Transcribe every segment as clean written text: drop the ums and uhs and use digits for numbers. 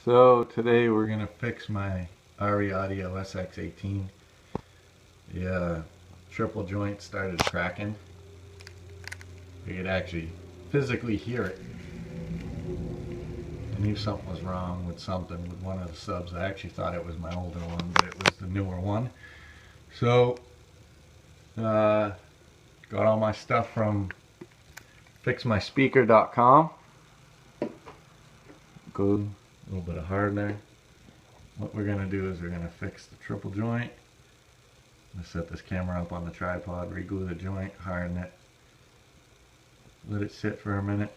So today we're going to fix my RE Audio SX18. The triple joint started cracking. You could actually physically hear it. I knew something was wrong with something with one of the subs. I actually thought it was my older one, but it was the newer one. So got all my stuff from fixmyspeaker.com. Glue, a little bit of hardener. What we're going to do is we're going to fix the triple joint. I'm going to set this camera up on the tripod, re-glue the joint, harden it, let it sit for a minute,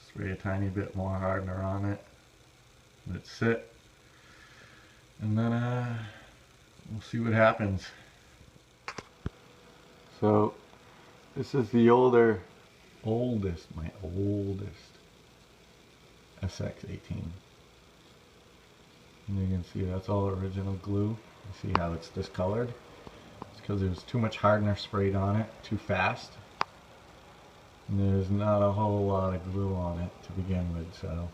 spray a tiny bit more hardener on it, let it sit, and then we'll see what happens. So this is the oldest SX18. And you can see that's all original glue. You see how it's discolored? It's because there's too much hardener sprayed on it too fast. And there's not a whole lot of glue on it to begin with, so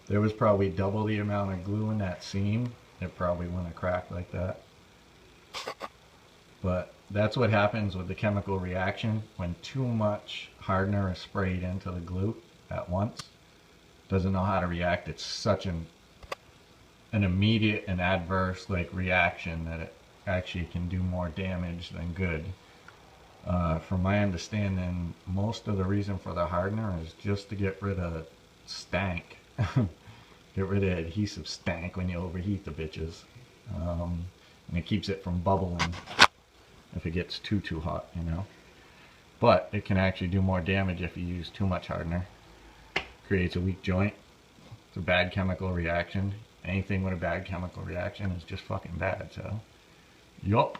there was probably double the amount of glue in that seam. It probably wouldn't have cracked like that. But that's what happens with the chemical reaction when too much hardener is sprayed into the glue at once. Doesn't know how to react. It's such an immediate and adverse reaction that it actually can do more damage than good. From my understanding, most of the reason for the hardener is just to get rid of stank. Get rid of adhesive stank when you overheat the bitches. And it keeps it from bubbling if it gets too hot, you know. But it can actually do more damage if you use too much hardener. Creates a weak joint. It's a bad chemical reaction. Anything with a bad chemical reaction is just fucking bad. So, yup.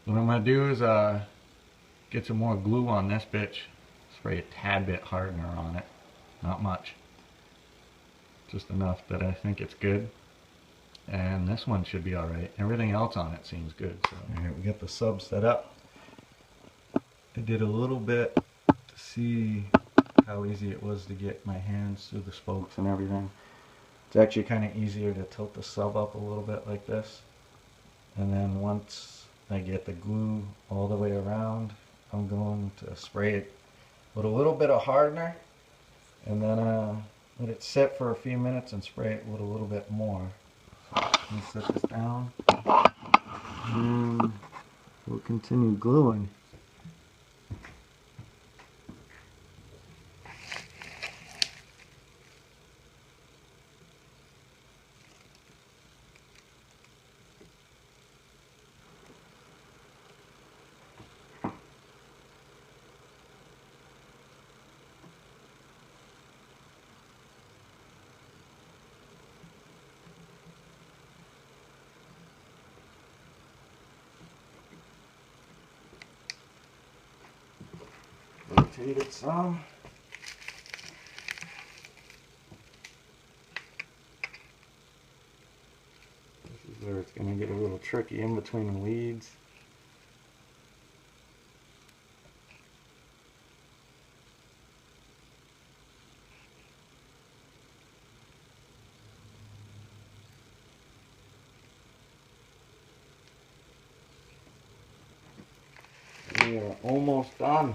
What I'm gonna do is get some more glue on this bitch. Spray a tad bit hardener on it. Not much. Just enough that I think it's good. And this one should be alright. Everything else on it seems good. So, alright, we got the sub set up. I did a little bit to see how easy it was to get my hands through the spokes and everything. It's actually kind of easier to tilt the sub up a little bit like this. And then once I get the glue all the way around, I'm going to spray it with a little bit of hardener. And then let it sit for a few minutes and spray it with a little bit more. So let me set this down. And we'll continue gluing. Rotate it some. This is where it's going to get a little tricky in between the leads. We are almost done.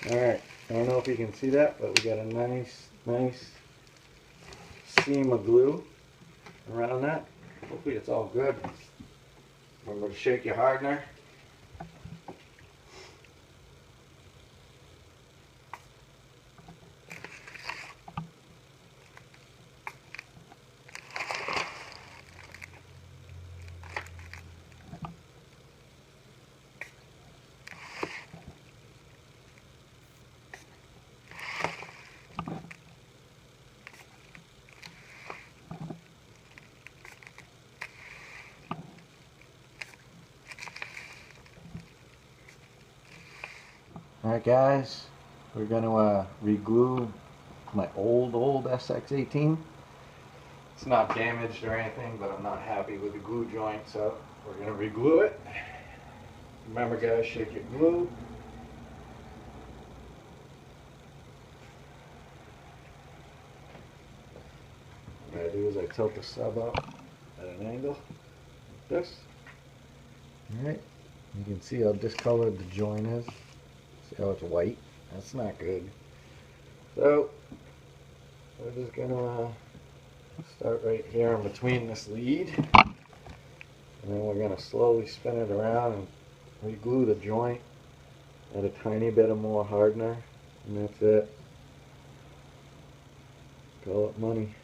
Alright, I don't know if you can see that, but we got a nice seam of glue around that. Hopefully it's all good. Remember to shake your hardener. Alright guys, we're going to re-glue my old SX18. It's not damaged or anything, but I'm not happy with the glue joint, so we're going to re-glue it. Remember guys, shake your glue. What I do is I tilt the sub up at an angle like this. Alright, you can see how discolored the joint is. See how it's white? That's not good. So, we're just going to start right here in between this lead. And then we're going to slowly spin it around and re-glue the joint. Add a tiny bit of more hardener. And that's it. Call it money.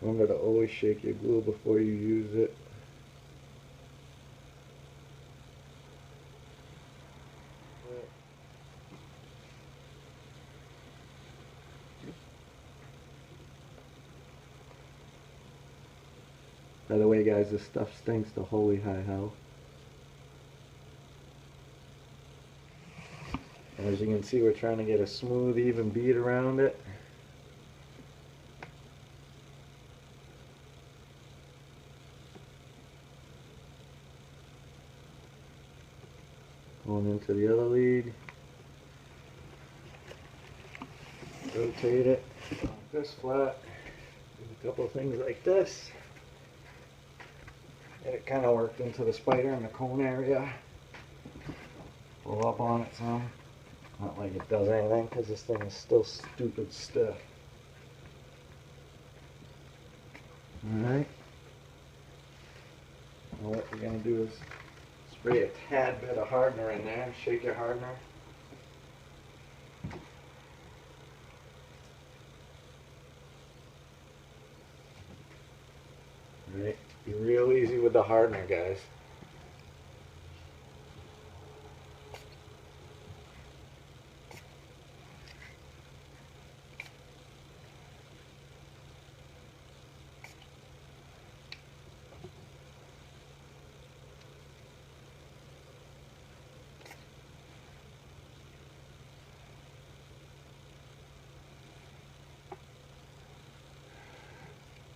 Remember to always shake your glue before you use it. By the way guys, this stuff stinks to holy high hell. As you can see, we're trying to get a smooth, even bead around it. Going into the other lead. Rotate it like this flat. Do a couple of things like this. Get it kind of worked into the spider in the cone area. Pull up on it some. Not like it does anything because this thing is still stupid stiff. Alright. Now what we're going to do is spray a tad bit of hardener in there. Shake your hardener. Alright, be real easy with the hardener guys.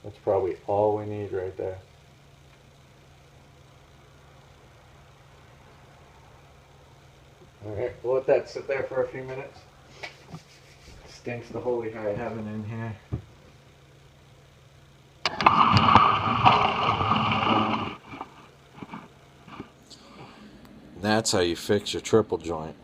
That's probably all we need right there. Alright, we'll let that sit there for a few minutes. Stinks the holy high heaven in here. That's how you fix your triple joint.